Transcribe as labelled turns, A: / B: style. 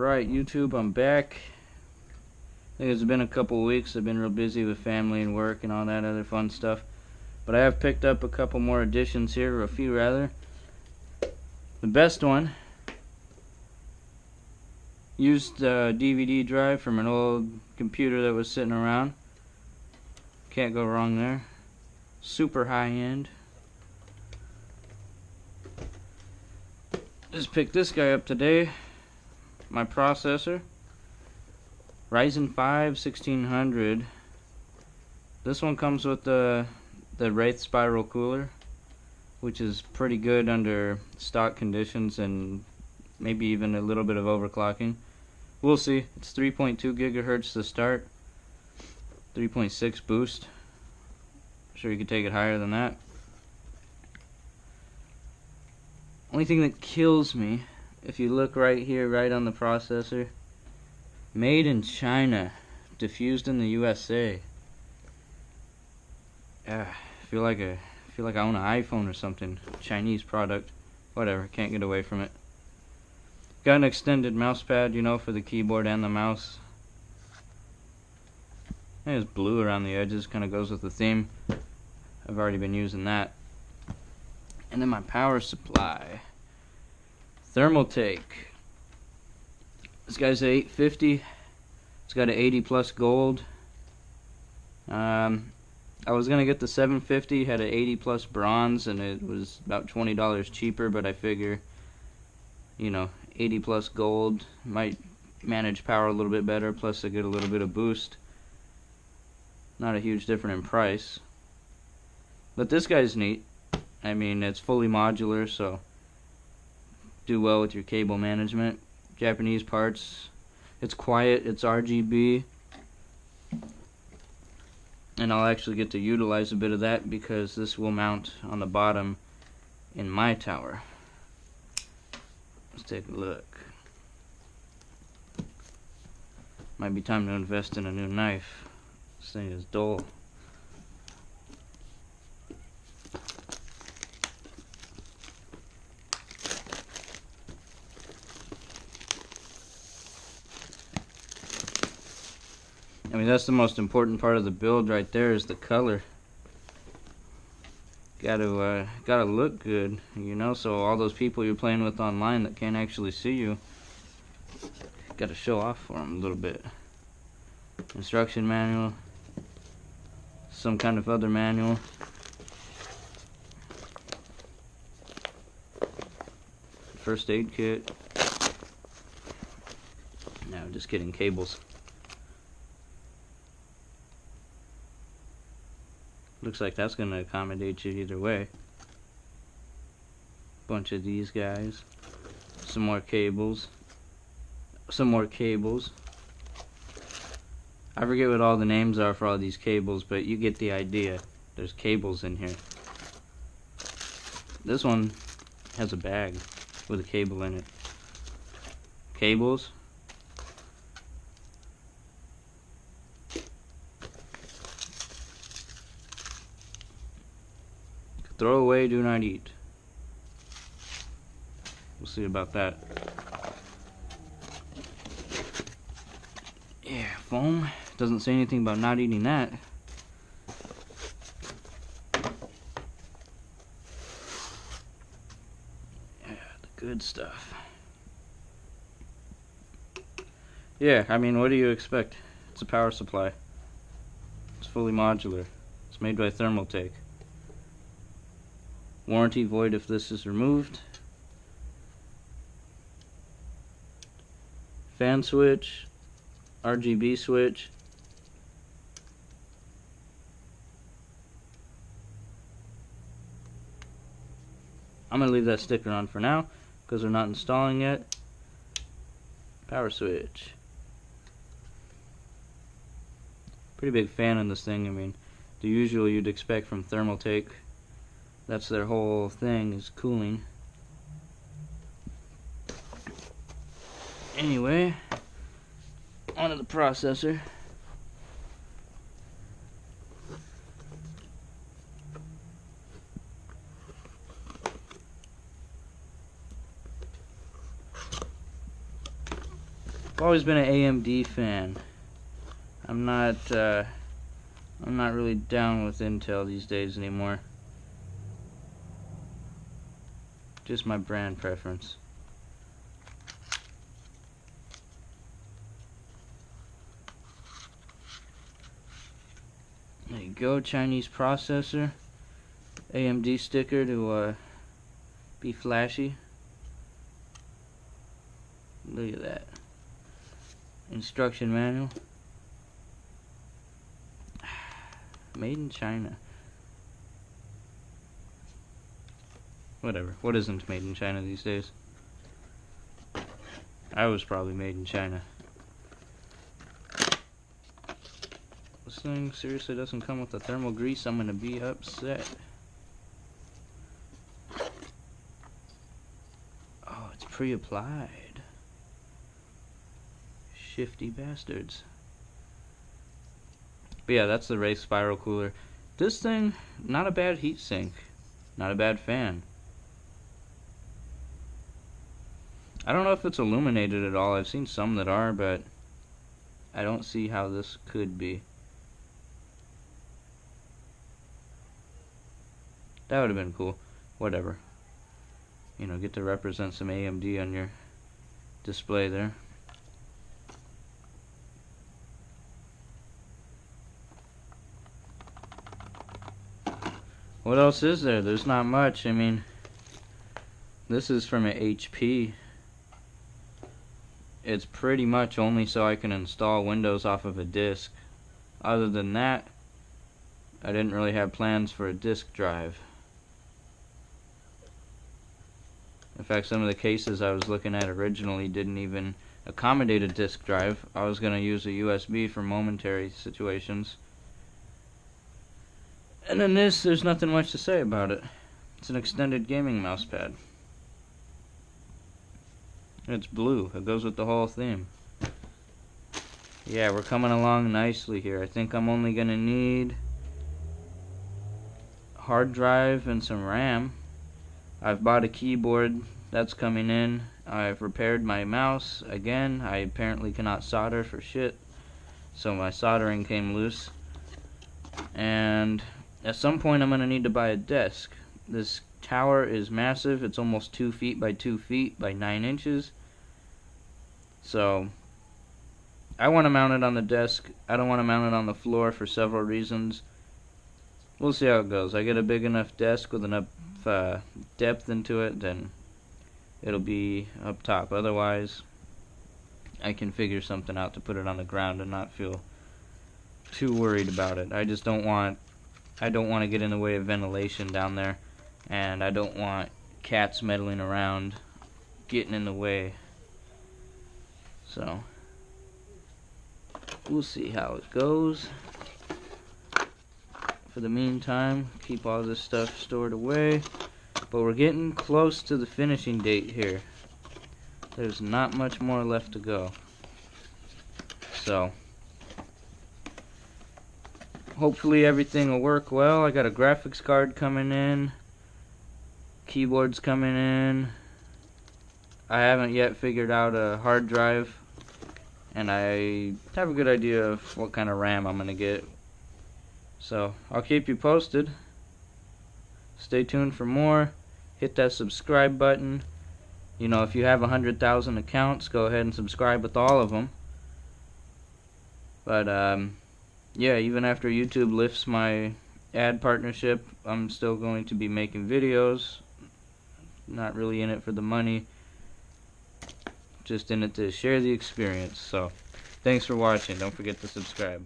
A: Alright, YouTube, I'm back. I think it's been a couple weeks. I've been real busy with family and work and all that other fun stuff. But I have picked up a couple more additions here, or a few rather. The best one, used a DVD drive from an old computer that was sitting around. Can't go wrong there. Super high end. Just picked this guy up today. My processor, Ryzen 5 1600. This one comes with the Wraith spiral cooler, which is pretty good under stock conditions and maybe even a little bit of overclocking. We'll see. It's 3.2 gigahertz to start, 3.6 boost. I'm sure you could take it higher than that. Only thing that kills me, if you look right here, right on the processor, made in China, diffused in the USA. I feel like I own an iPhone or something. Chinese product. Whatever, can't get away from it. Got an extended mouse pad, you know, for the keyboard and the mouse. There's blue around the edges, kind of goes with the theme. I've already been using that. And then my power supply, Thermaltake. This guy's a 850. It's got an 80 plus gold. I was gonna get the 750, had an 80 plus bronze, and it was about $20 cheaper. But I figure, you know, 80 plus gold might manage power a little bit better. Plus, I get a little bit of boost. Not a huge difference in price. But this guy's neat. I mean, it's fully modular, so do well with your cable management. Japanese parts. It's quiet, it's RGB. And I'll actually get to utilize a bit of that because this will mount on the bottom in my tower. Let's take a look. Might be time to invest in a new knife. This thing is dull. I mean, that's the most important part of the build right there, is the color. Gotta look good, you know, so all those people you're playing with online that can't actually see you, gotta show off for them a little bit. Instruction manual, some kind of other manual. First aid kit. No, just kidding, cables. Looks like that's going to accommodate you either way. Bunch of these guys. Some more cables. Some more cables. I forget what all the names are for all these cables, but you get the idea. There's cables in here. This one has a bag with a cable in it. Cables. Throw away, do not eat. We'll see about that. Yeah, foam. Doesn't say anything about not eating that. Yeah, the good stuff. Yeah, I mean, what do you expect? It's a power supply. It's fully modular. It's made by Thermaltake. Warranty void if this is removed. Fan switch, RGB switch. I'm going to leave that sticker on for now because we're not installing yet. Power switch. Pretty big fan in this thing. I mean, the usual you'd expect from Thermaltake. That's their whole thing, is cooling. Anyway, onto the processor. I've always been an AMD fan. I'm not really down with Intel these days anymore. Just my brand preference. There you go, Chinese processor. AMD sticker to be flashy. Look at that. Instruction manual. Made in China. Whatever. What isn't made in China these days? I was probably made in China. This thing seriously doesn't come with the thermal grease. I'm gonna be upset. Oh, it's pre-applied. Shifty bastards. But yeah, that's the Wraith spiral cooler. This thing, not a bad heat sink. Not a bad fan. I don't know if it's illuminated at all. I've seen some that are, but I don't see how this could be. That would have been cool. Whatever. You know, get to represent some AMD on your display there. What else is there? There's not much. I mean, this is from an HP. It's pretty much only so I can install Windows off of a disk. Other than that, I didn't really have plans for a disk drive. In fact, some of the cases I was looking at originally didn't even accommodate a disk drive. I was going to use a USB for momentary situations. And then this, there's nothing much to say about it. It's an extended gaming mousepad. It's blue. It goes with the whole theme. Yeah, we're coming along nicely here. I think I'm only going to need hard drive and some RAM. I've bought a keyboard. That's coming in. I've repaired my mouse. Again, I apparently cannot solder for shit. So my soldering came loose. And at some point I'm going to need to buy a desk. This tower is massive. It's almost 2 feet by 2 feet by 9 inches. So I want to mount it on the desk. I don't want to mount it on the floor for several reasons. We'll see how it goes. I get a big enough desk with enough depth into it, then it'll be up top. Otherwise, I can figure something out to put it on the ground and not feel too worried about it. I don't want to get in the way of ventilation down there, and I don't want cats meddling around getting in the way. So we'll see how it goes. For the meantime, keep all this stuff stored away. But we're getting close to the finishing date here. There's not much more left to go. So hopefully everything will work well. I got a graphics card coming in. Keyboard's coming in. I haven't yet figured out a hard drive. And I have a good idea of what kind of RAM I'm going to get. So I'll keep you posted. Stay tuned for more. Hit that subscribe button. You know, if you have 100,000 accounts, go ahead and subscribe with all of them. But yeah, even after YouTube lifts my ad partnership, I'm still going to be making videos. Not really in it for the money, just in it to share the experience. So thanks for watching. Don't forget to subscribe.